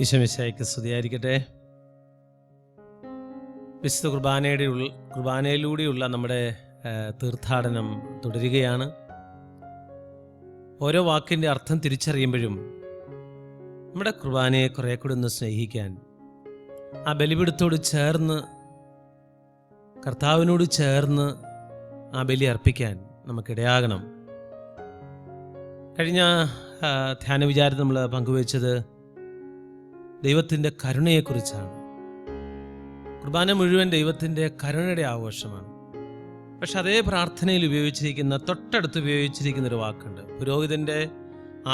ഈശോ മിശിഹായ്ക്ക് സ്തുതിയായിരിക്കട്ടെ. വിശുദ്ധ കുർബാനയിലൂടെയുള്ള നമ്മുടെ തീർത്ഥാടനം തുടരുകയാണ്. ഓരോ വാക്കിൻ്റെ അർത്ഥം തിരിച്ചറിയുമ്പോഴും നമ്മുടെ കുർബാനയെ കുറേ കൂടി ഒന്ന് സ്നേഹിക്കാൻ, ആ ബലിപീഠത്തോട് ചേർന്ന്, കർത്താവിനോട് ചേർന്ന് ആ ബലി അർപ്പിക്കാൻ നമുക്കിടയാകണം. കഴിഞ്ഞ ധ്യാന വിചാരം നമ്മൾ പങ്കുവച്ചത് ദൈവത്തിൻ്റെ കരുണയെക്കുറിച്ചാണ്. കുർബാന മുഴുവൻ ദൈവത്തിൻ്റെ കരുണയുടെ ആഘോഷമാണ്. പക്ഷെ അതേ പ്രാർത്ഥനയിൽ തൊട്ടടുത്ത് ഉപയോഗിച്ചിരിക്കുന്ന ഒരു വാക്കുണ്ട്. പുരോഹിതൻ്റെ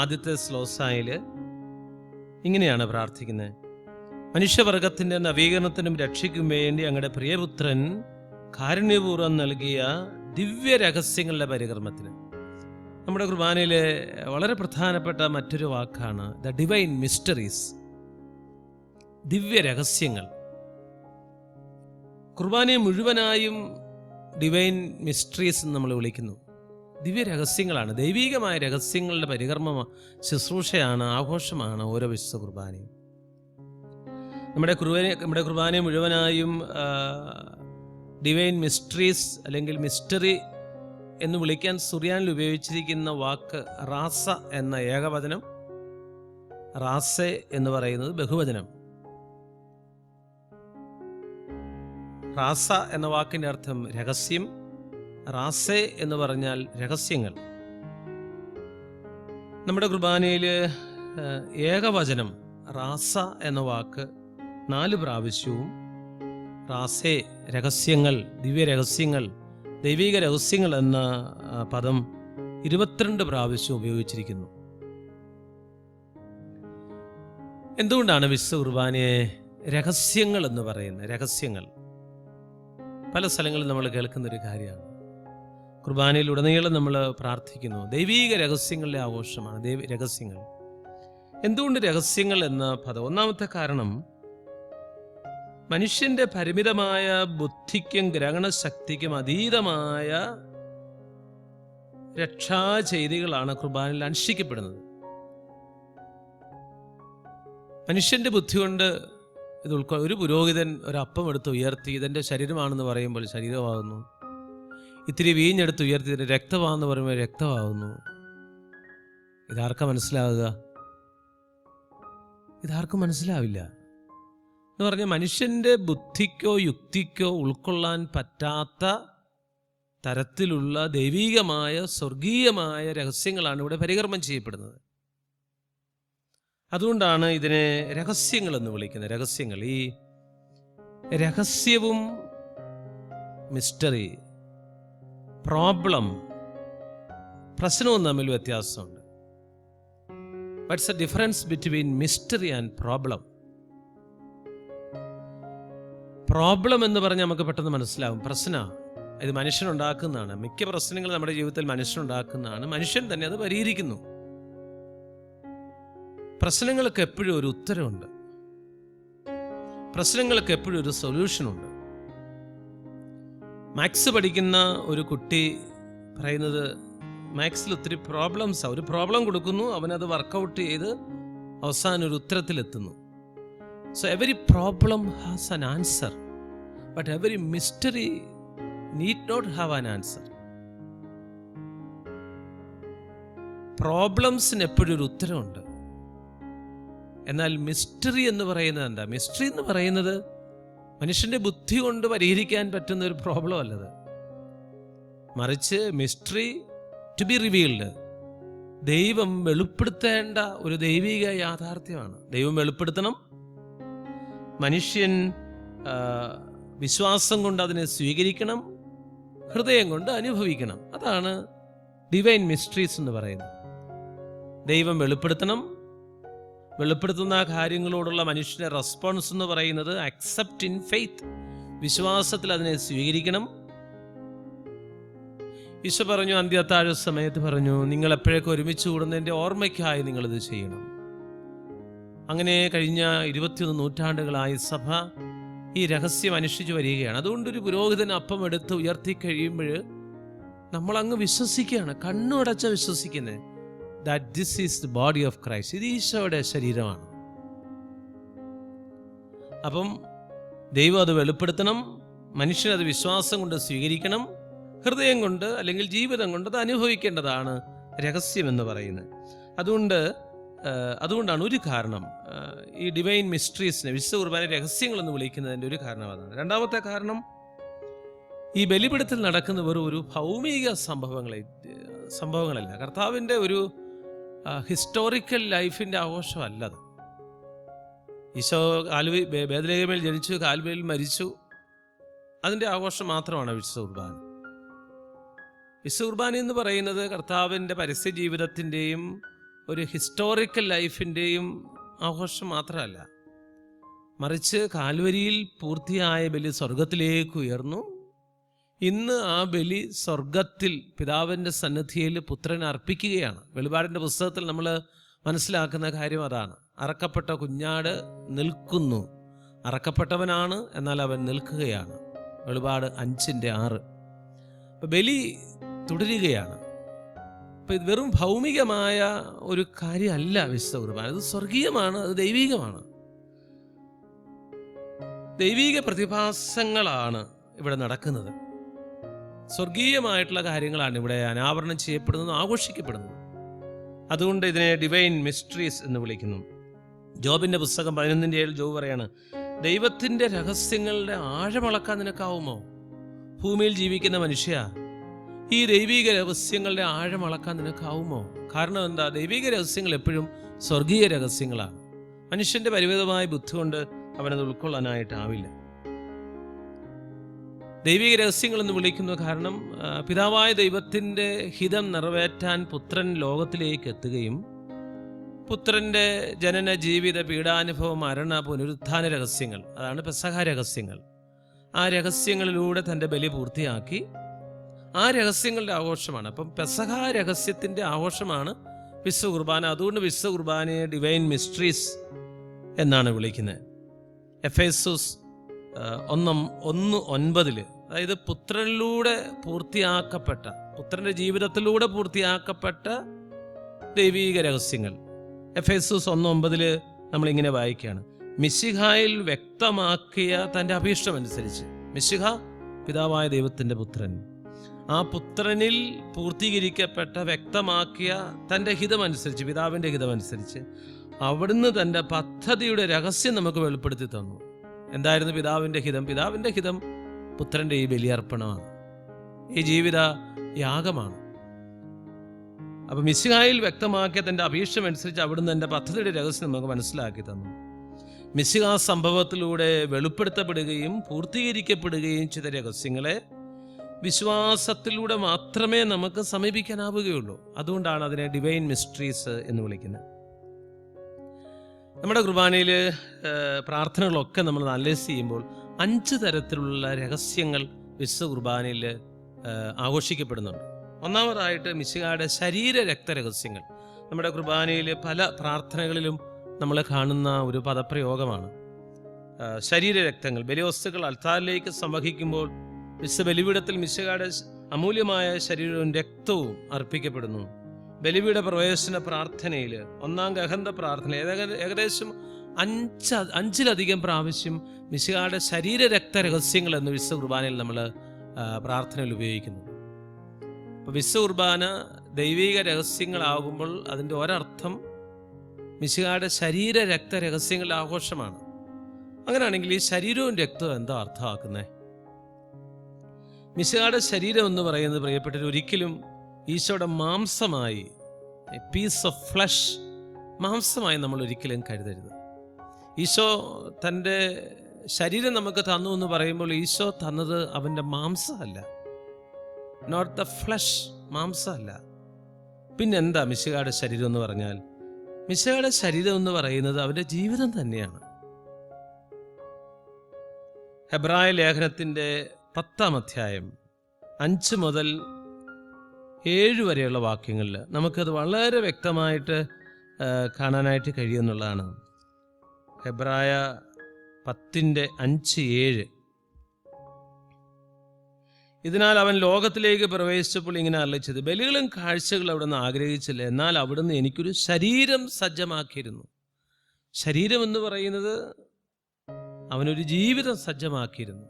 ആദ്യത്തെ ശ്ലോസായിൽ ഇങ്ങനെയാണ് പ്രാർത്ഥിക്കുന്നത്: മനുഷ്യവർഗത്തിൻ്റെ നവീകരണത്തിനും രക്ഷയ്ക്കും വേണ്ടി അങ്ങയുടെ പ്രിയപുത്രൻ കാരുണ്യപൂർവ്വം നൽകിയ ദിവ്യ രഹസ്യങ്ങളുടെ പരികർമ്മത്തിന്. നമ്മുടെ കുർബാനയിലെ വളരെ പ്രധാനപ്പെട്ട മറ്റൊരു വാക്കാണ് ദ ഡിവൈൻ മിസ്റ്ററീസ്, ദിവ്യ രഹസ്യങ്ങൾ. കുർബാനയെ മുഴുവനായും ഡിവൈൻ മിസ്റ്ററീസ് എന്ന് നമ്മൾ വിളിക്കുന്നു. ദിവ്യ രഹസ്യങ്ങളാണ്, ദൈവികമായ രഹസ്യങ്ങളുടെ പരികർമ്മ ശുശ്രൂഷയാണ്, ആഘോഷമാണ് ഓരോ വിശുദ്ധ കുർബാനയും. നമ്മുടെ കുർബാനയെ മുഴുവനായും ഡിവൈൻ മിസ്റ്ററീസ് അല്ലെങ്കിൽ മിസ്റ്ററി എന്ന് വിളിക്കാൻ സുറിയാനിൽ ഉപയോഗിച്ചിരിക്കുന്ന വാക്ക് റാസ എന്ന ഏകവചനം, റാസെ എന്ന് പറയുന്നത് ബഹുവചനം. റാസ എന്ന വാക്കിൻ്റെ അർത്ഥം രഹസ്യം, റാസെ എന്ന് പറഞ്ഞാൽ രഹസ്യങ്ങൾ. നമ്മുടെ കുർബാനയിൽ ഏകവചനം റാസ എന്ന വാക്ക് 4 പ്രാവശ്യവും, റാസെ രഹസ്യങ്ങൾ, ദിവ്യ രഹസ്യങ്ങൾ, ദൈവിക രഹസ്യങ്ങൾ എന്ന പദം 22 പ്രാവശ്യം ഉപയോഗിച്ചിരിക്കുന്നു. എന്തുകൊണ്ടാണ് വിശുദ്ധ കുർബാനയെ രഹസ്യങ്ങൾ എന്ന് പറയുന്നത്? രഹസ്യങ്ങൾ പല സ്ഥലങ്ങളിൽ നമ്മൾ കേൾക്കുന്നൊരു കാര്യമാണ്. കുർബാനയിൽ ഉടനീളം നമ്മൾ പ്രാർത്ഥിക്കുന്നു, ദൈവീക രഹസ്യങ്ങളുടെ ആഘോഷമാണ് രഹസ്യങ്ങൾ. എന്തുകൊണ്ട് രഹസ്യങ്ങൾ എന്ന പദം? ഒന്നാമത്തെ കാരണം, മനുഷ്യന്റെ പരിമിതമായ ബുദ്ധിക്കും ഗ്രഹണശക്തിക്കും അതീതമായ രക്ഷാചെയ്തികളാണ് കുർബാനയിൽ അനുഷ്ഠിക്കപ്പെടുന്നത്. മനുഷ്യന്റെ ബുദ്ധി കൊണ്ട് ഇത് ഒരു പുരോഹിതൻ ഒരപ്പം എടുത്ത് ഉയർത്തി ഇതെൻ്റെ ശരീരമാണെന്ന് പറയുമ്പോൾ ശരീരമാകുന്നു. ഇത്തിരി വീഞ്ഞെടുത്ത് ഉയർത്തി ഇതിൻ്റെ രക്തമാണെന്ന് പറയുമ്പോൾ രക്തമാകുന്നു. ഇതാർക്കാ മനസ്സിലാവുക? ഇതാർക്കും മനസ്സിലാവില്ല. എന്ന് പറഞ്ഞാൽ മനുഷ്യൻ്റെ ബുദ്ധിക്കോ യുക്തിക്കോ ഉൾക്കൊള്ളാൻ പറ്റാത്ത തരത്തിലുള്ള ദൈവികമായ സ്വർഗീയമായ രഹസ്യങ്ങളാണ് ഇവിടെ പരികർമ്മം ചെയ്യപ്പെടുന്നത്. അതുകൊണ്ടാണ് ഇതിനെ രഹസ്യങ്ങൾ എന്ന് വിളിക്കുന്നത്. രഹസ്യങ്ങൾ, ഈ രഹസ്യവും മിസ്റ്ററി, പ്രോബ്ലം, പ്രശ്നവും തമ്മിൽ വ്യത്യാസമുണ്ട്. What's the difference between mystery and problem? Problem എന്ന് പറഞ്ഞാൽ നമുക്ക് പെട്ടെന്ന് മനസ്സിലാവും, പ്രശ്നമാണ്, ഇത് മനുഷ്യനുണ്ടാക്കുന്നതാണ്. മിക്ക പ്രശ്നങ്ങളും നമ്മുടെ ജീവിതത്തിൽ മനുഷ്യനുണ്ടാക്കുന്നതാണ്, മനുഷ്യൻ തന്നെ അത് പരിഹരിക്കുന്നു. പ്രശ്നങ്ങൾക്ക് എപ്പോഴും ഒരു ഉത്തരവുണ്ട്, പ്രശ്നങ്ങൾക്ക് എപ്പോഴും ഒരു സൊല്യൂഷനുണ്ട്. മാത്സ് പഠിക്കുന്ന ഒരു കുട്ടി പറയുന്നത്, മാത്സിൽ ഒത്തിരി പ്രോബ്ലംസാണ്. ഒരു പ്രോബ്ലം കൊടുക്കുന്നു, അവനത് വർക്കൗട്ട് ചെയ്ത് അവസാനം ഒരു ഉത്തരത്തിലെത്തുന്നു. So every problem has an answer, but every mystery need not have an answer. പ്രോബ്ലംസിന് എപ്പോഴും ഒരു ഉത്തരവുണ്ട്. എന്നാൽ മിസ്റ്ററി എന്ന് പറയുന്നത് എന്താ? മിസ്റ്ററി എന്ന് പറയുന്നത് മനുഷ്യന്റെ ബുദ്ധി കൊണ്ട് പരിഹരിക്കാൻ പറ്റുന്ന ഒരു പ്രോബ്ലം അല്ലത്. മറിച്ച് മിസ്റ്ററി ടു ബി റിവീൽഡ്, ദൈവം വെളിപ്പെടുത്തേണ്ട ഒരു ദൈവിക യാഥാർത്ഥ്യമാണ്. ദൈവം വെളിപ്പെടുത്തണം, മനുഷ്യൻ വിശ്വാസം കൊണ്ട് അതിനെ സ്വീകരിക്കണം, ഹൃദയം കൊണ്ട് അനുഭവിക്കണം. അതാണ് ഡിവൈൻ മിസ്റ്ററീസ് എന്ന് പറയുന്നത്. ദൈവം വെളിപ്പെടുത്തണം, വെളിപ്പെടുത്തുന്ന കാര്യങ്ങളോടുള്ള മനുഷ്യന്റെ റെസ്പോൺസ് എന്ന് പറയുന്നത് അക്സെപ്റ്റ് ഇൻ ഫെയ്ത്ത്, വിശ്വാസത്തിൽ അതിനെ സ്വീകരിക്കണം. ഈശോ പറഞ്ഞു, അന്ത്യത്താഴ സമയത്ത് പറഞ്ഞു, നിങ്ങൾ എപ്പോഴൊക്കെ ഒരുമിച്ച് കൂടുന്നതിൻ്റെ ഓർമ്മയ്ക്കായി നിങ്ങളിത് ചെയ്യണം. അങ്ങനെ കഴിഞ്ഞ 21 നൂറ്റാണ്ടുകളായി സഭ ഈ രഹസ്യം അനുഷ്ഠിച്ചു വരികയാണ്. അതുകൊണ്ടൊരു പുരോഹിതൻ അപ്പം എടുത്ത് ഉയർത്തി കഴിയുമ്പോൾ നമ്മളങ്ങ് വിശ്വസിക്കുകയാണ്, കണ്ണുടച്ച വിശ്വസിക്കുന്നത്, that this is the body of Christ. ഇത് ഈശോയുടെ ശരീരമാണ്. അപ്പം ദൈവം അത് വെളിപ്പെടുത്തണം, മനുഷ്യനത് വിശ്വാസം കൊണ്ട് സ്വീകരിക്കണം, ഹൃദയം കൊണ്ട് അല്ലെങ്കിൽ ജീവിതം കൊണ്ട് അത് അനുഭവിക്കേണ്ടതാണ് രഹസ്യമെന്ന് പറയുന്നത്. അതുകൊണ്ടാണ് ഒരു കാരണം ഈ ഡിവൈൻ മിസ്റ്ററീസിനെ, വിശുദ്ധ കുർബാന രഹസ്യങ്ങളെന്ന് വിളിക്കുന്നതിൻ്റെ ഒരു കാരണം അതാണ്. രണ്ടാമത്തെ കാരണം, ഈ ബലിപീഠത്തിൽ നടക്കുന്ന വെറും ഒരു ഭൗമിക സംഭവങ്ങളല്ല, കർത്താവിൻ്റെ ഒരു ഹിസ്റ്റോറിക്കൽ ലൈഫിൻ്റെ ആഘോഷമല്ലത്. ഈശോ ബേത്ലഹേമിൽ ജനിച്ചു, കാൽവരിയിൽ മരിച്ചു, അതിൻ്റെ ആഘോഷം മാത്രമാണ് വിശുദ്ധ കുർബാന. വിശുദ്ധ കുർബാന എന്ന് പറയുന്നത് കർത്താവിൻ്റെ പരസ്യ ജീവിതത്തിൻ്റെയും ഒരു ഹിസ്റ്റോറിക്കൽ ലൈഫിൻ്റെയും ആഘോഷം മാത്രമല്ല, മറിച്ച് കാൽവരിയിൽ പൂർത്തിയായ ബലി സ്വർഗത്തിലേക്ക് ഉയർന്നു. ഇന്ന് ആ ബലി സ്വർഗത്തിൽ പിതാവിൻ്റെ സന്നിധിയിൽ പുത്രൻ അർപ്പിക്കുകയാണ്. വെളിപാടിൻ്റെ പുസ്തകത്തിൽ നമ്മൾ മനസ്സിലാക്കുന്ന കാര്യം അതാണ്. അറക്കപ്പെട്ട കുഞ്ഞാട് നിൽക്കുന്നു, അറക്കപ്പെട്ടവനാണ്, എന്നാൽ അവൻ നിൽക്കുകയാണ്. വെളിപാട് 5:6. അപ്പം ബലി തുടരുകയാണ്. അപ്പം ഇത് വെറും ഭൗമികമായ ഒരു കാര്യമല്ല വിശുദ്ധ കുർബാന, അത് സ്വർഗീയമാണ്, അത് ദൈവികമാണ്. ദൈവിക പ്രതിഭാസങ്ങളാണ് ഇവിടെ നടക്കുന്നത്. സ്വർഗീയമായിട്ടുള്ള കാര്യങ്ങളാണ് ഇവിടെ അനാവരണം ചെയ്യപ്പെടുന്നതും ആഘോഷിക്കപ്പെടുന്നതും. അതുകൊണ്ട് ഇതിനെ ഡിവൈൻ മിസ്റ്ററീസ് എന്ന് വിളിക്കുന്നു. ജോബിൻ്റെ പുസ്തകം 11:7 ജോബ് പറയാണ്, ദൈവത്തിൻ്റെ രഹസ്യങ്ങളുടെ ആഴമളക്കാൻ നിനക്കാവുമോ? ഭൂമിയിൽ ജീവിക്കുന്ന മനുഷ്യ, ഈ ദൈവിക രഹസ്യങ്ങളുടെ ആഴമളക്കാൻ നിനക്കാവുമോ? കാരണം എന്താ? ദൈവിക രഹസ്യങ്ങൾ എപ്പോഴും സ്വർഗീയ രഹസ്യങ്ങളാണ്. മനുഷ്യൻ്റെ പരിമിതമായ ബുദ്ധി കൊണ്ട് അവനത് ഉൾക്കൊള്ളാനായിട്ടാവില്ല. ദൈവിക രഹസ്യങ്ങൾ എന്ന് വിളിക്കുന്ന കാരണം, പിതാവായ ദൈവത്തിൻ്റെ ഹിതം നിറവേറ്റാൻ പുത്രൻ ലോകത്തിലേക്ക് എത്തുകയും പുത്രൻ്റെ ജനന, ജീവിത, പീഡാനുഭവം, മരണ, പുനരുത്ഥാന രഹസ്യങ്ങൾ, അതാണ് പെസഹ രഹസ്യങ്ങൾ. ആ രഹസ്യങ്ങളിലൂടെ തൻ്റെ ബലി പൂർത്തിയാക്കി. ആ രഹസ്യങ്ങളുടെ ആഘോഷമാണ്. അപ്പം പെസഹ രഹസ്യത്തിൻ്റെ ആഘോഷമാണ് വിശുദ്ധ കുർബാന. അതുകൊണ്ട് വിശുദ്ധ കുർബാനയെ ഡിവൈൻ മിസ്റ്ററീസ് എന്നാണ് വിളിക്കുന്നത്. എഫേസോസ് 1:9, അതായത് പുത്രനിലൂടെ പൂർത്തിയാക്കപ്പെട്ട, പുത്രൻ്റെ ജീവിതത്തിലൂടെ പൂർത്തിയാക്കപ്പെട്ട ദൈവീക രഹസ്യങ്ങൾ. എഫേസോസ് 1:9 നമ്മളിങ്ങനെ വായിക്കുകയാണ്, മിശിഹായിൽ വ്യക്തമാക്കിയ തൻ്റെ അഭീഷ്ടമനുസരിച്ച്. മിശിഹ പിതാവായ ദൈവത്തിൻ്റെ പുത്രൻ, ആ പുത്രനിൽ പൂർത്തീകരിക്കപ്പെട്ട, വ്യക്തമാക്കിയ തൻ്റെ ഹിതമനുസരിച്ച്, പിതാവിൻ്റെ ഹിതമനുസരിച്ച് അവിടുന്ന് തൻ്റെ പദ്ധതിയുടെ രഹസ്യം നമുക്ക് വെളിപ്പെടുത്തി തന്നു. എന്തായിരുന്നു പിതാവിൻ്റെ ഹിതം? പിതാവിൻ്റെ ഹിതം പുത്രൻ്റെ ഈ ബലിയർപ്പണമാണ്, ഈ ജീവിത യാഗമാണ്. അപ്പം മിശിഹായിൽ വ്യക്തമാക്കിയ തൻ്റെ അഭീഷ്ടമനുസരിച്ച് അവിടുന്ന് തൻ്റെ പദ്ധതിയുടെ രഹസ്യം നമുക്ക് മനസ്സിലാക്കി തന്നു. മിശിഹാ സംഭവത്തിലൂടെ വെളിപ്പെടുത്തപ്പെടുകയും പൂർത്തീകരിക്കപ്പെടുകയും ചെയ്ത രഹസ്യങ്ങളെ വിശ്വാസത്തിലൂടെ മാത്രമേ നമുക്ക് സമീപിക്കാനാവുകയുള്ളൂ. അതുകൊണ്ടാണ് അതിനെ ഡിവൈൻ മിസ്റ്ററീസ് എന്ന് വിളിക്കുന്നത്. നമ്മുടെ കുർബാനയിൽ പ്രാർത്ഥനകളൊക്കെ നമ്മൾ അനലൈസ് ചെയ്യുമ്പോൾ 5 തരത്തിലുള്ള രഹസ്യങ്ങൾ വിശുദ്ധ കുർബാനയിൽ ആഘോഷിക്കപ്പെടുന്നുണ്ട്. ഒന്നാമതായിട്ട് മിശിഹായുടെ ശരീര രക്തരഹസ്യങ്ങൾ. നമ്മുടെ കുർബാനയിൽ പല പ്രാർത്ഥനകളിലും നമ്മൾ കാണുന്ന ഒരു പദപ്രയോഗമാണ് ശരീരരക്തങ്ങൾ. ബലിവസ്തുക്കൾ അൽത്താരിലേക്ക് സമർപ്പിക്കുമ്പോൾ വിശുദ്ധ ബലിപീഠത്തിൽ മിശിഹായുടെ അമൂല്യമായ ശരീരവും രക്തവും അർപ്പിക്കപ്പെടുന്നു. ബലിപീഠ പ്രവേശന പ്രാർത്ഥനയിൽ, ഒന്നാം ഗഹന്ത പ്രാർത്ഥന, ഏകദേശം 5-ലധികം പ്രാവശ്യം മിശിഹായുടെ ശരീരരക്ത രഹസ്യങ്ങൾ എന്ന് വിശുദ്ധ കുർബാനയിൽ നമ്മൾ പ്രാർത്ഥനയിൽ ഉപയോഗിക്കുന്നു. അപ്പോൾ വിശുദ്ധ കുർബാന ദൈവിക രഹസ്യങ്ങളാകുമ്പോൾ അതിൻ്റെ ഒരർത്ഥം മിശിഹായുടെ ശരീരരക്ത രഹസ്യങ്ങളുടെ ആഘോഷമാണ്. അങ്ങനെയാണെങ്കിൽ ഈ ശരീരവും രക്തവും എന്താ അർത്ഥമാക്കുന്നത്? മിശിഹായുടെ ശരീരം എന്ന് പറയുന്നത്, പ്രിയപ്പെട്ടവർ, ഒരിക്കലും ഈശോയുടെ മാംസമായി, പീസ് ഓഫ് ഫ്ലഷ്, മാംസമായി നമ്മൾ ഒരിക്കലും കരുതരുത്. ഈശോ തൻ്റെ ശരീരം നമുക്ക് തന്നു എന്ന് പറയുമ്പോൾ ഈശോ തന്നത് അവൻ്റെ മാംസമല്ല, നോട്ട് ദ ഫ്ലഷ്, മാംസമല്ല. പിന്നെന്താ മിശിഹായുടെ ശരീരം എന്ന് പറഞ്ഞാൽ? മിശിഹായുടെ ശരീരം എന്ന് പറയുന്നത് അവൻ്റെ ജീവിതം തന്നെയാണ്. ഹെബ്രായ ലേഖനത്തിൻ്റെ 10-ാം അധ്യായം 5 മുതൽ 7 വരെയുള്ള വാക്യങ്ങളിൽ നമുക്കത് വളരെ വ്യക്തമായിട്ട് കാണാനായിട്ട് കഴിയുമെന്നുള്ളതാണ്. ഹെബ്രായ 10:5-7. ഇതിനാൽ അവൻ ലോകത്തിലേക്ക് പ്രവേശിച്ചപ്പോൾ ഇങ്ങനെ അരുളിച്ചത്, ബലികളും കാഴ്ചകളും അവിടുന്ന് ആഗ്രഹിച്ചില്ല, എന്നാൽ അവിടുന്ന് എനിക്കൊരു ശരീരം സജ്ജമാക്കിയിരുന്നു. ശരീരം എന്ന് പറയുന്നത് അവനൊരു ജീവിതം സജ്ജമാക്കിയിരുന്നു.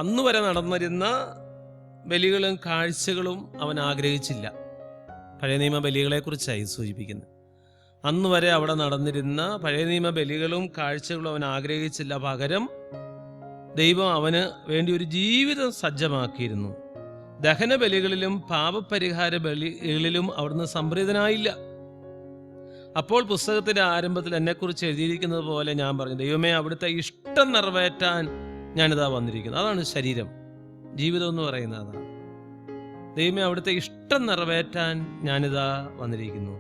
അന്ന് വരെ നടന്നിരുന്ന ബലികളും കാഴ്ചകളും അവൻ ആഗ്രഹിച്ചില്ല. പഴയ നിയമ ബലികളെക്കുറിച്ചായി സൂചിപ്പിക്കുന്നത്. അന്ന് വരെ അവിടെ നടന്നിരുന്ന പഴയ നിയമ ബലികളും കാഴ്ചകളും അവൻ ആഗ്രഹിച്ചില്ല. പകരം ദൈവം അവന് വേണ്ടി ഒരു ജീവിതം സജ്ജമാക്കിയിരുന്നു. ദഹന ബലികളിലും പാപപരിഹാര ബലികളിലും അവിടുന്ന് സംപ്രീതനായില്ല. അപ്പോൾ പുസ്തകത്തിന്റെ ആരംഭത്തിൽ എന്നെക്കുറിച്ച് എഴുതിയിരിക്കുന്നത് പോലെ ഞാൻ പറഞ്ഞു, ദൈവമേ, അവിടുത്തെ ഇഷ്ടം നിറവേറ്റാൻ ഞാനിതാ വന്നിരിക്കുന്നു. അതാണ് ശരീരം, ജീവിതം എന്ന് പറയുന്നത് അതാണ്. ദൈവമേ, അവിടുത്തെ ഇഷ്ടം നിറവേറ്റാൻ ഞാനിതാ വന്നിരിക്കുന്നു.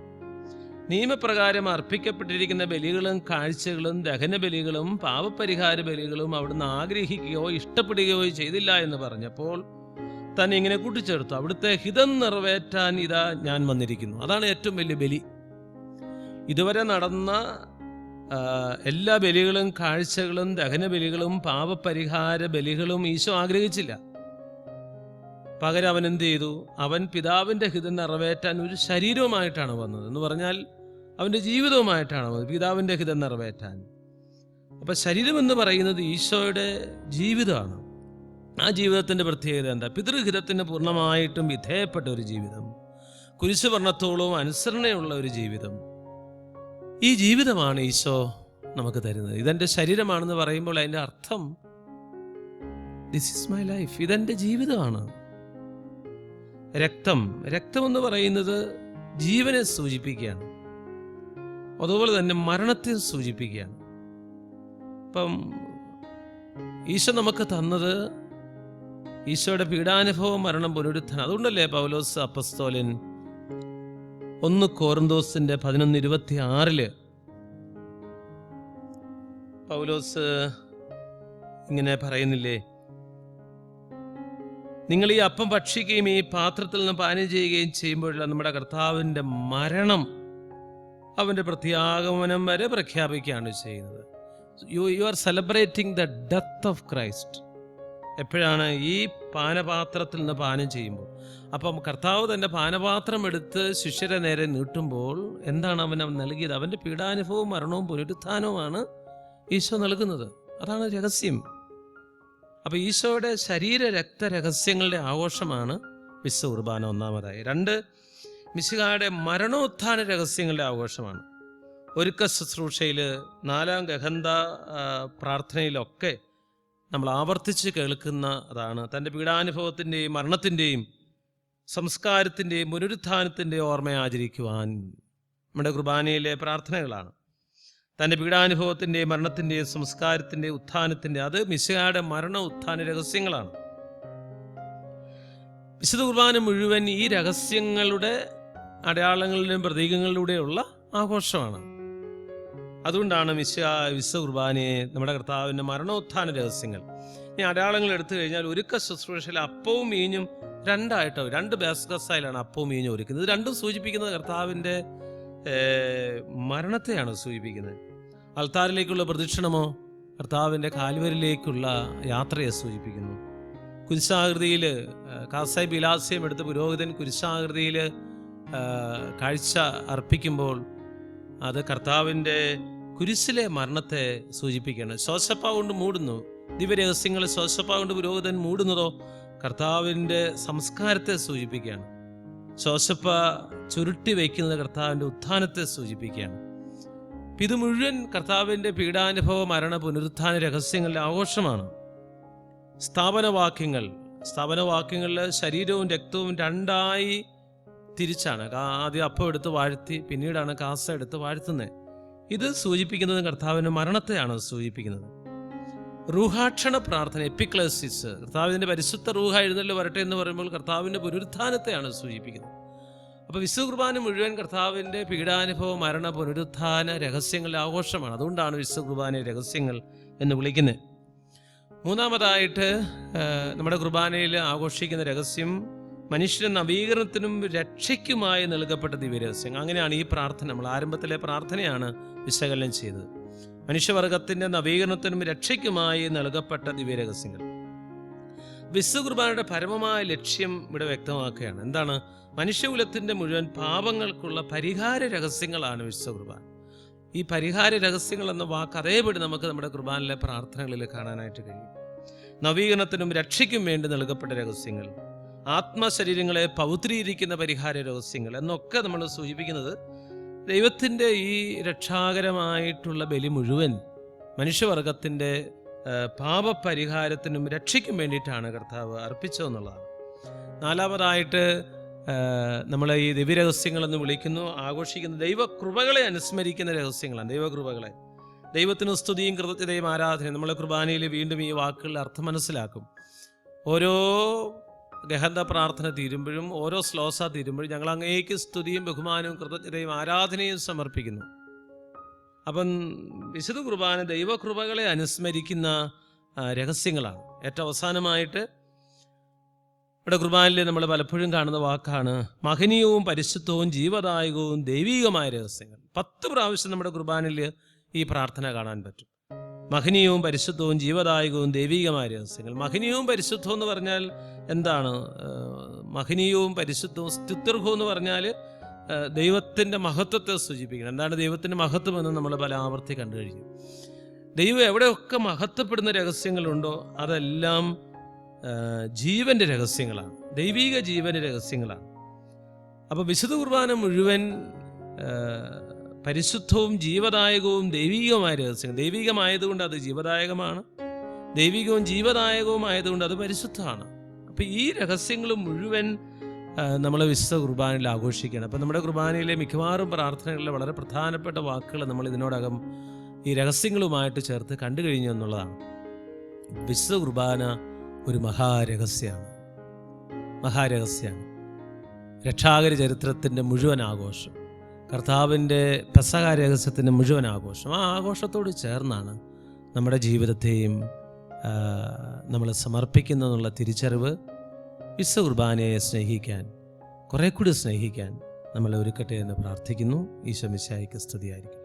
നിയമപ്രകാരം അർപ്പിക്കപ്പെട്ടിരിക്കുന്ന ബലികളും കാഴ്ചകളും ദഹന ബലികളും പാപപരിഹാര ബലികളും അവിടുന്ന് ആഗ്രഹിക്കുകയോ ഇഷ്ടപ്പെടുകയോ ചെയ്തില്ല എന്ന് പറഞ്ഞപ്പോൾ തന്നെ ഇങ്ങനെ കൂട്ടിച്ചേർത്തു, അവിടുത്തെ ഹിതം നിറവേറ്റാൻ ഇതാ ഞാൻ വന്നിരിക്കുന്നു. അതാണ് ഏറ്റവും വലിയ ബലി. ഇതുവരെ നടന്ന എല്ലാ ബലികളും കാഴ്ചകളും ദഹന ബലികളും പാപപരിഹാര ബലികളും ഈശോ ആഗ്രഹിച്ചില്ല. പകരം അവൻ എന്ത് ചെയ്തു? അവൻ പിതാവിൻ്റെ ഹിതം നിറവേറ്റാൻ ഒരു ശരീരവുമായിട്ടാണ് വന്നത്. എന്ന് പറഞ്ഞാൽ അവൻ്റെ ജീവിതവുമായിട്ടാണ് വന്നത്, പിതാവിൻ്റെ ഹിതം നിറവേറ്റാൻ. അപ്പം ശരീരം എന്ന് പറയുന്നത് ഈശോയുടെ ജീവിതമാണ്. ആ ജീവിതത്തിൻ്റെ പ്രത്യേകത എന്താ? പിതൃഹിതത്തിന് പൂർണ്ണമായിട്ടും വിധേയപ്പെട്ട ഒരു ജീവിതം, കുരിശുവർണ്ണത്തോളവും അനുസരണയുള്ള ഒരു ജീവിതം. ഈ ജീവിതമാണ് ഈശോ നമുക്ക് തരുന്നത്. ഇതെൻ്റെ ശരീരമാണെന്ന് പറയുമ്പോൾ അതിൻ്റെ അർത്ഥം ദിസ് ഈസ് മൈ ലൈഫ്, ഇതെൻ്റെ ജീവിതമാണ്. രക്തം എന്ന് പറയുന്നത് ജീവനെ സൂചിപ്പിക്കുകയാണ്, അതുപോലെ തന്നെ മരണത്തെ സൂചിപ്പിക്കുകയാണ്. അപ്പം ഈശോ നമുക്ക് തന്നത് ഈശോയുടെ പീഡാനുഭവം, മരണം, പുനരുത്ഥാനം. അതുകൊണ്ടല്ലേ പൗലോസ് അപ്പസ്തോലൻ 1 കോറിന്തോസിന്റെ 11:26 പൗലോസ് ഇങ്ങനെ പറയുന്നില്ലേ, നിങ്ങൾ ഈ അപ്പം ഭക്ഷിക്കുകയും ഈ പാത്രത്തിൽ നിന്ന് പാനം ചെയ്യുകയും ചെയ്യുമ്പോഴുള്ള നമ്മുടെ കർത്താവിൻ്റെ മരണം അവൻ്റെ പ്രത്യാഗമനം വരെ പ്രഖ്യാപിക്കുകയാണ് ചെയ്യുന്നത്. You are celebrating the death of Christ. എപ്പോഴാണ്? ഈ പാനപാത്രത്തിൽ നിന്ന് പാനം ചെയ്യുമ്പോൾ. അപ്പം കർത്താവ് തൻ്റെ പാനപാത്രം എടുത്ത് ശിഷ്യരെ നേരെ നീട്ടുമ്പോൾ എന്താണ് അവൻ നൽകിയത്? അവൻ്റെ പീഡാനുഭവവും മരണവും പുനരുത്ഥാനവുമാണ് ഈശോ നൽകുന്നത്. അതാണ് രഹസ്യം. അപ്പം ഈശോയുടെ ശരീര രക്തരഹസ്യങ്ങളുടെ ആഘോഷമാണ് വിശുദ്ധ കുർബാന ഒന്നാമതായി. 2, മിശിഹായുടെ മരണോത്ഥാന രഹസ്യങ്ങളുടെ ആഘോഷമാണ്. ഒരുക്ക ശുശ്രൂഷയിൽ, 4 ഗഹന്ത പ്രാർത്ഥനയിലൊക്കെ നമ്മൾ ആവർത്തിച്ച് കേൾക്കുന്ന അതാണ്. തൻ്റെ പീഡാനുഭവത്തിൻ്റെയും മരണത്തിൻ്റെയും സംസ്കാരത്തിൻ്റെയും പുനരുത്ഥാനത്തിൻ്റെയും ഓർമ്മ ആചരിക്കുവാൻ നമ്മുടെ കുർബാനയിലെ പ്രാർത്ഥനകളാണ്. തൻ്റെ പീഡാനുഭവത്തിൻ്റെയും മരണത്തിൻ്റെയും സംസ്കാരത്തിൻ്റെയും ഉത്ഥാനത്തിൻ്റെ, അത് മിശിഹായുടെ മരണ ഉത്ഥാന രഹസ്യങ്ങളാണ്. വിശുദ്ധ കുർബാന മുഴുവൻ ഈ രഹസ്യങ്ങളുടെ അടയാളങ്ങളുടെയും പ്രതീകങ്ങളിലൂടെയുള്ള ആഘോഷമാണ്. അതുകൊണ്ടാണ് വിശുദ്ധ കുർബാനയെ നമ്മുടെ കർത്താവിൻ്റെ മരണോത്ഥാന രഹസ്യങ്ങൾ. ഈ അടയാളങ്ങൾ എടുത്തു കഴിഞ്ഞാൽ ഒരുക്ക ശുശ്രൂഷയിൽ അപ്പവും മീഞ്ഞും 2 ബാസ്കസായിലാണ് അപ്പവും മീഞ്ഞും ഒരുക്കുന്നത്. ഇത് രണ്ടും സൂചിപ്പിക്കുന്നത് കർത്താവിൻ്റെ മരണത്തെയാണ് സൂചിപ്പിക്കുന്നത്. അൾത്താരിലേക്കുള്ള പ്രദക്ഷിണമോ കർത്താവിൻ്റെ കാൽവരിലേക്കുള്ള യാത്രയെ സൂചിപ്പിക്കുന്നു. കുരിശാകൃതിയിൽ കാസായി ബിലാസ്യം എടുത്ത പുരോഹിതൻ കുരിശാകൃതിയിൽ കാഴ്ച അർപ്പിക്കുമ്പോൾ അത് കർത്താവിൻ്റെ കുരിശിലെ മരണത്തെ സൂചിപ്പിക്കുകയാണ്. ശോശപ്പ കൊണ്ട് മൂടുന്നു, ദിവ്യരഹസ്യങ്ങളെ ശോശപ്പ കൊണ്ട് പുരോഹിതൻ മൂടുന്നതോ കർത്താവിൻ്റെ സംസ്കാരത്തെ സൂചിപ്പിക്കുകയാണ്. ശോശപ്പ ചുരുട്ടി വയ്ക്കുന്നത് കർത്താവിൻ്റെ ഉത്ഥാനത്തെ സൂചിപ്പിക്കുകയാണ്. ഇത് മുഴുവൻ കർത്താവിൻ്റെ പീഡാനുഭവ മരണ പുനരുത്ഥാന രഹസ്യങ്ങളുടെ ആഘോഷമാണ്. സ്ഥാപനവാക്യങ്ങളിൽ ശരീരവും രക്തവും 2 തിരിച്ചാണ്. ആദ്യം അപ്പം എടുത്ത് വാഴ്ത്തി, പിന്നീടാണ് കാസ എടുത്ത് വാഴ്ത്തുന്നത്. ഇത് സൂചിപ്പിക്കുന്നത് കർത്താവിൻ്റെ മരണത്തെയാണ് സൂചിപ്പിക്കുന്നത്. റൂഹാക്ഷണ പ്രാർത്ഥന, എപ്പിക്ലേസിസ്, കർത്താവിൻ്റെ പരിശുദ്ധ റൂഹ എഴുന്നള്ളി വരട്ടെ എന്ന് പറയുമ്പോൾ കർത്താവിൻ്റെ പുനരുത്ഥാനത്തെയാണ് സൂചിപ്പിക്കുന്നത്. അപ്പോൾ വിശുദ്ധ കുർബാന മുഴുവൻ കർത്താവിൻ്റെ പീഡാനുഭവ മരണ പുനരുത്ഥാന രഹസ്യങ്ങളുടെ ആഘോഷമാണ്. അതുകൊണ്ടാണ് വിശുദ്ധ കുർബാന രഹസ്യങ്ങൾ എന്ന് വിളിക്കുന്നത്. മൂന്നാമതായിട്ട് നമ്മുടെ കുർബാനയിൽ ആഘോഷിക്കുന്ന രഹസ്യം മനുഷ്യന്റെ നവീകരണത്തിനും രക്ഷയ്ക്കുമായി നൽകപ്പെട്ട ദിവ്യരഹസ്യങ്ങൾ. അങ്ങനെയാണ് ഈ പ്രാർത്ഥന, നമ്മൾ ആരംഭത്തിലെ പ്രാർത്ഥനയാണ് വിശകലനം ചെയ്തത്. മനുഷ്യവർഗത്തിന്റെ നവീകരണത്തിനും രക്ഷയ്ക്കുമായി നൽകപ്പെട്ട ദിവ്യരഹസ്യങ്ങൾ. വിശുദ്ധ കുർബാനയുടെ പരമമായ ലക്ഷ്യം ഇവിടെ വ്യക്തമാക്കുകയാണ്. എന്താണ്? മനുഷ്യകുലത്തിന്റെ മുഴുവൻ പാപങ്ങൾക്കുള്ള പരിഹാര രഹസ്യങ്ങളാണ് വിശുദ്ധ കുർബാന. ഈ പരിഹാര രഹസ്യങ്ങൾ എന്ന വാക്ക് അതേപടി നമുക്ക് നമ്മുടെ കുർബാനിലെ പ്രാർത്ഥനകളിൽ കാണാനായിട്ട് കഴിയും. നവീകരണത്തിനും രക്ഷയ്ക്കും വേണ്ടി നൽകപ്പെട്ട രഹസ്യങ്ങൾ, ആത്മശരീരങ്ങളെ പൗത്രീകരിക്കുന്ന പരിഹാര രഹസ്യങ്ങൾ എന്നൊക്കെ നമ്മൾ സൂചിപ്പിക്കുന്നത് ദൈവത്തിൻ്റെ ഈ രക്ഷാകരമായിട്ടുള്ള ബലി മുഴുവൻ മനുഷ്യവർഗത്തിൻ്റെ പാപപരിഹാരത്തിനും രക്ഷയ്ക്കും വേണ്ടിയിട്ടാണ് കർത്താവ് അർപ്പിച്ചതെന്നുള്ളതാണ്. നാലാമതായിട്ട് നമ്മൾ ഈ ദിവ്യരഹസ്യങ്ങളെന്ന് വിളിക്കുന്നു, ആഘോഷിക്കുന്ന ദൈവകൃപകളെ അനുസ്മരിക്കുന്ന രഹസ്യങ്ങളാണ്. ദൈവകൃപകളെ, ദൈവത്തിന് സ്തുതിയും കൃതജ്ഞതയും ആരാധനയും. നമ്മൾ കുർബാനയിൽ വീണ്ടും ഈ വാക്കുകളുടെ അർത്ഥം മനസ്സിലാക്കും. ഓരോ ഗഹന്ത പ്രാർത്ഥന തീരുമ്പോഴും ഓരോ ശ്ലോസ തീരുമ്പോഴും ഞങ്ങൾ അങ്ങേക്ക് സ്തുതിയും ബഹുമാനവും കൃതജ്ഞതയും ആരാധനയും സമർപ്പിക്കുന്നു. അപ്പം വിശുദ്ധ കുർബാന ദൈവകൃപകളെ അനുസ്മരിക്കുന്ന രഹസ്യങ്ങളാണ്. ഏറ്റവും അവസാനമായിട്ട് ഇവിടെ കുർബാനയിൽ നമ്മൾ പലപ്പോഴും കാണുന്ന വാക്കാണ് മഹനീയവും പരിശുദ്ധവും ജീവദായകവും ദൈവികമായ രഹസ്യങ്ങൾ. 10 പ്രാവശ്യം നമ്മുടെ കുർബാനയിൽ ഈ പ്രാർത്ഥന കാണാൻ പറ്റും. മഹനീയവും പരിശുദ്ധവും ജീവദായകവും ദൈവികമായ രഹസ്യങ്ങൾ. മഹനീയവും പരിശുദ്ധവും എന്ന് പറഞ്ഞാൽ എന്താണ്? മഹനീയവും പരിശുദ്ധവും സ്തുത്യർഹവും എന്ന് പറഞ്ഞാൽ ദൈവത്തിൻ്റെ മഹത്വത്തെ സൂചിപ്പിക്കണം. എന്താണ് ദൈവത്തിൻ്റെ മഹത്വം എന്ന് നമ്മൾ പല ആവർത്തി കണ്ടു കഴിഞ്ഞു. ദൈവം എവിടെയൊക്കെ മഹത്വപ്പെടുന്ന രഹസ്യങ്ങളുണ്ടോ അതെല്ലാം ജീവൻ്റെ രഹസ്യങ്ങളാണ്, ദൈവിക ജീവൻ്റെ രഹസ്യങ്ങളാണ്. അപ്പോൾ വിശുദ്ധ കുർബാന മുഴുവൻ പരിശുദ്ധവും ജീവദായകവും ദൈവികവുമായ രഹസ്യങ്ങൾ. ദൈവികമായതുകൊണ്ട് അത് ജീവദായകമാണ്, ദൈവികവും ജീവദായകവും ആയതുകൊണ്ട് അത് പരിശുദ്ധമാണ്. അപ്പോൾ ഈ രഹസ്യങ്ങൾ മുഴുവൻ നമ്മൾ വിശുദ്ധ കുർബാനയിൽ ആഘോഷിക്കുകയാണ്. അപ്പം നമ്മുടെ കുർബാനയിലെ മിക്കവാറും പ്രാർത്ഥനകളിലെ വളരെ പ്രധാനപ്പെട്ട വാക്കുകൾ നമ്മൾ ഇതിനോടകം ഈ രഹസ്യങ്ങളുമായിട്ട് ചേർത്ത് കണ്ടു കഴിഞ്ഞു എന്നുള്ളതാണ്. വിശുദ്ധ കുർബാന ഒരു മഹാരഹസ്യമാണ്. രക്ഷാകര ചരിത്രത്തിൻ്റെ മുഴുവൻ ആഘോഷം, കർത്താവിൻ്റെ പെസഹ രഹസ്യത്തിൻ്റെ മുഴുവൻ ആഘോഷം. ആ ആഘോഷത്തോട് ചേർന്നാണ് നമ്മുടെ ജീവിതത്തെയും നമ്മൾ സമർപ്പിക്കുന്നതെന്നുള്ള തിരിച്ചറിവ് വിശുദ്ധ കുർബാനയെ സ്നേഹിക്കാൻ, കുറെ കൂടി സ്നേഹിക്കാൻ നമ്മളെ ഒരുക്കട്ടെ എന്ന് പ്രാർത്ഥിക്കുന്നു. ഈശോ മിശിഹായ്ക്ക് സ്തുതിയായിരിക്കും.